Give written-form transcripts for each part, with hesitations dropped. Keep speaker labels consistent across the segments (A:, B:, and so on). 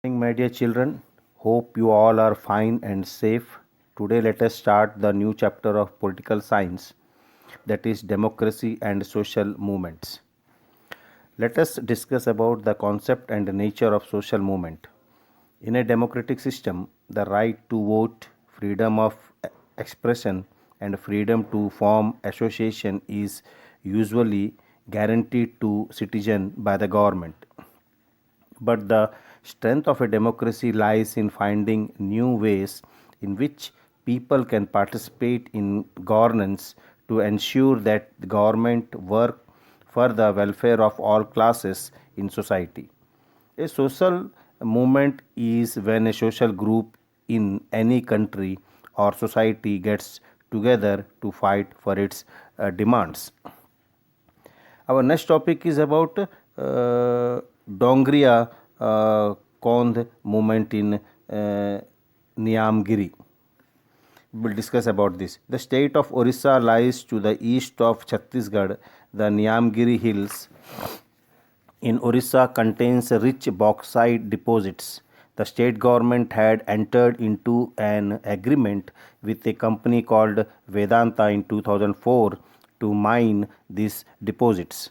A: Morning, my dear children. Hope you all are fine and safe. Today, let us start the new chapter of political science, that is democracy and social movements. Let us discuss about the concept and nature of social movement. In a democratic system, the right to vote, freedom of expression, and freedom to form association is usually guaranteed to citizen by the government. But the strength of a democracy lies in finding new ways in which people can participate in governance to ensure that the government work for the welfare of all classes in society. A social movement is when a social group in any country or society gets together to fight for its demands. Our next topic is about Dongriya Kondh movement in Niamgiri. We'll discuss about this. The state of Orissa lies to the east of Chhattisgarh. The Niamgiri Hills in Orissa contains rich bauxite deposits. The state government had entered into an agreement with a company called Vedanta in 2004 to mine these deposits.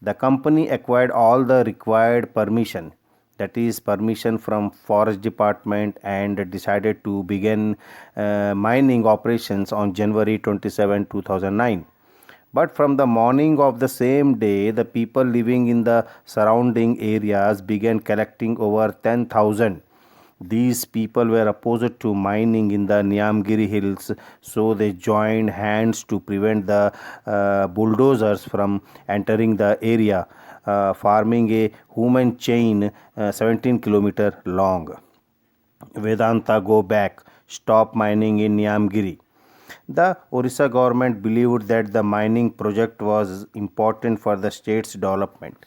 A: The company acquired all the required permission, that is permission from forest department, and decided to begin mining operations on January 27, 2009. But from the morning of the same day, the people living in the surrounding areas began collecting over 10,000. These people were opposed to mining in the Niamgiri Hills, so they joined hands to prevent the bulldozers from entering the area, forming a human chain 17-kilometer long. Vedanta go back, stop mining in Niamgiri. The Orissa government believed that the mining project was important for the state's development.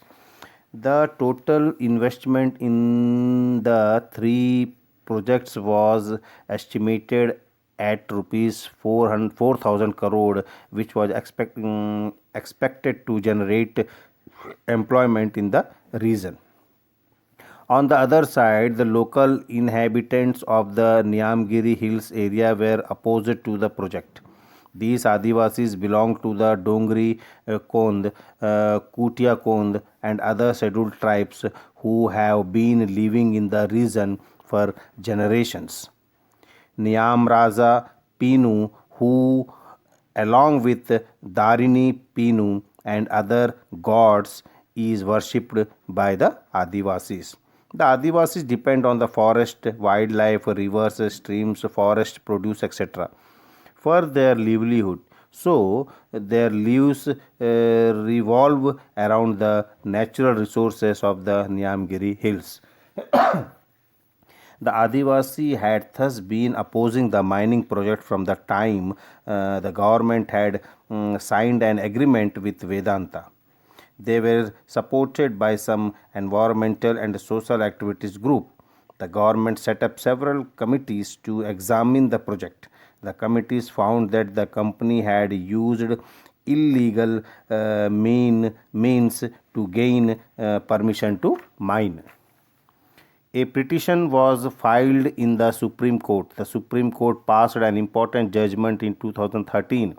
A: The total investment in the three projects was estimated at rupees 4,000 crore, which was expected to generate employment in the region. On the other side, the local inhabitants of the Niamgiri Hills area were opposed to the project. These Adivasis belong to the Dongri Kondh, Kutia Kondh, and other scheduled tribes who have been living in the region for generations. Niam Raja Pinu, who along with Darini Pinu and other gods is worshipped by the Adivasis. The Adivasis depend on the forest, wildlife, rivers, streams, forest produce, etc. for their livelihood. So, their lives revolve around the natural resources of the Niamgiri Hills. The Adivasi had thus been opposing the mining project from the time the government had signed an agreement with Vedanta. They were supported by some environmental and social activities group. The government set up several committees to examine the project. The committees found that the company had used illegal means to gain permission to mine. A petition was filed in the Supreme Court. The Supreme Court passed an important judgment in 2013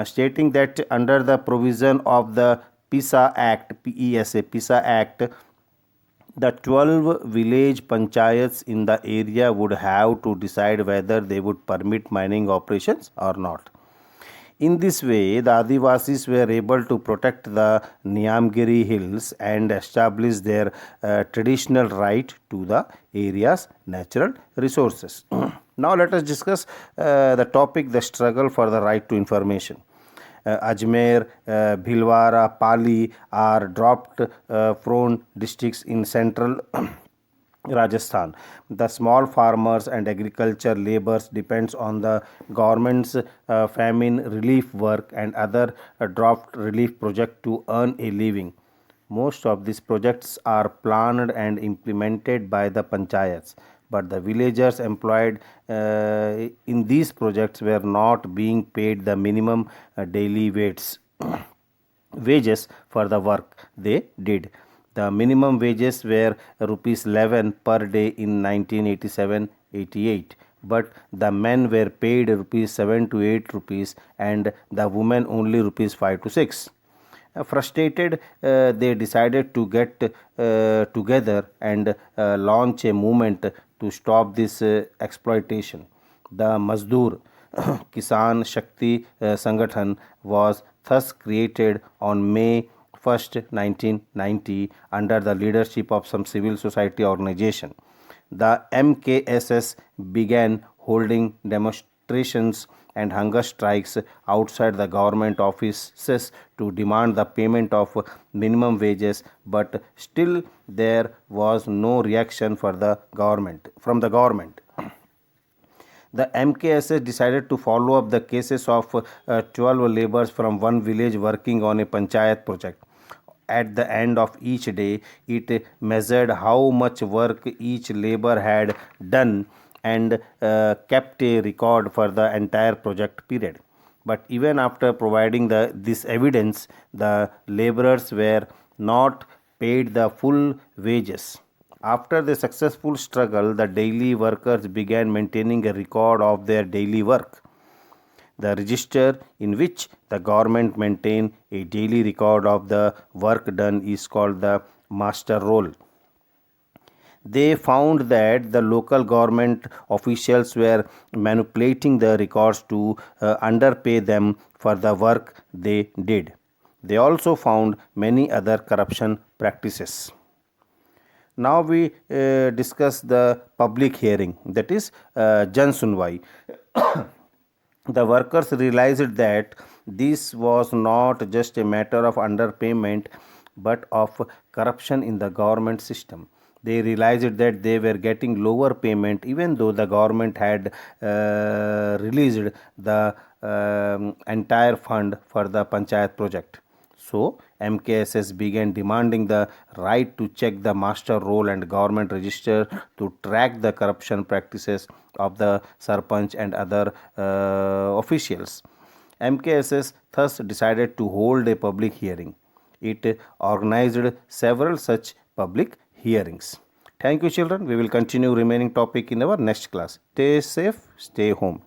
A: stating that under the provision of the PISA Act, PISA Act, the 12 village panchayats in the area would have to decide whether they would permit mining operations or not. In this way, the Adivasis were able to protect the Niamgiri Hills and establish their traditional right to the area's natural resources. Now, let us discuss the topic, the struggle for the right to information. Ajmer, Bhilwara, Pali are drought prone districts in central Rajasthan. The small farmers and agriculture laborers depends on the government's famine relief work and other drought relief project to earn a living. Most of these projects are planned and implemented by the panchayats, but the villagers employed in these projects were not being paid the minimum daily wages for the work they did. The minimum wages were rupees 11 per day in 1987-88, but the men were paid rupees 7 to 8 rupees and the women only rupees 5 to 6. Frustrated, they decided to get together and launch a movement to stop this exploitation. The Mazdoor Kisan Shakti Sangathan was thus created on May 1st, 1990, under the leadership of some civil society organization. The MKSS began holding demonstrations and hunger strikes outside the government offices to demand the payment of minimum wages, but still there was no reaction from the government. The MKSS decided to follow up the cases of 12 laborers from one village working on a panchayat project. At the end of each day, it measured how much work each labor had done and kept a record for the entire project period. But even after providing this evidence, the laborers were not paid the full wages. After the successful struggle, the daily workers began maintaining a record of their daily work. The register in which the government maintained a daily record of the work done is called the master roll. They found that the local government officials were manipulating the records to underpay them for the work they did. They also found many other corruption practices. Now we discuss the public hearing, that is Jan Sunwai. The workers realized that this was not just a matter of underpayment but of corruption in the government system. They realized that they were getting lower payment even though the government had released the entire fund for the panchayat project. So, MKSS began demanding the right to check the master roll and government register to track the corruption practices of the sarpanch and other officials. MKSS thus decided to hold a public hearing. It organized several such public hearings. Thank you, children. We will continue remaining topic in our next class. Stay safe, stay home.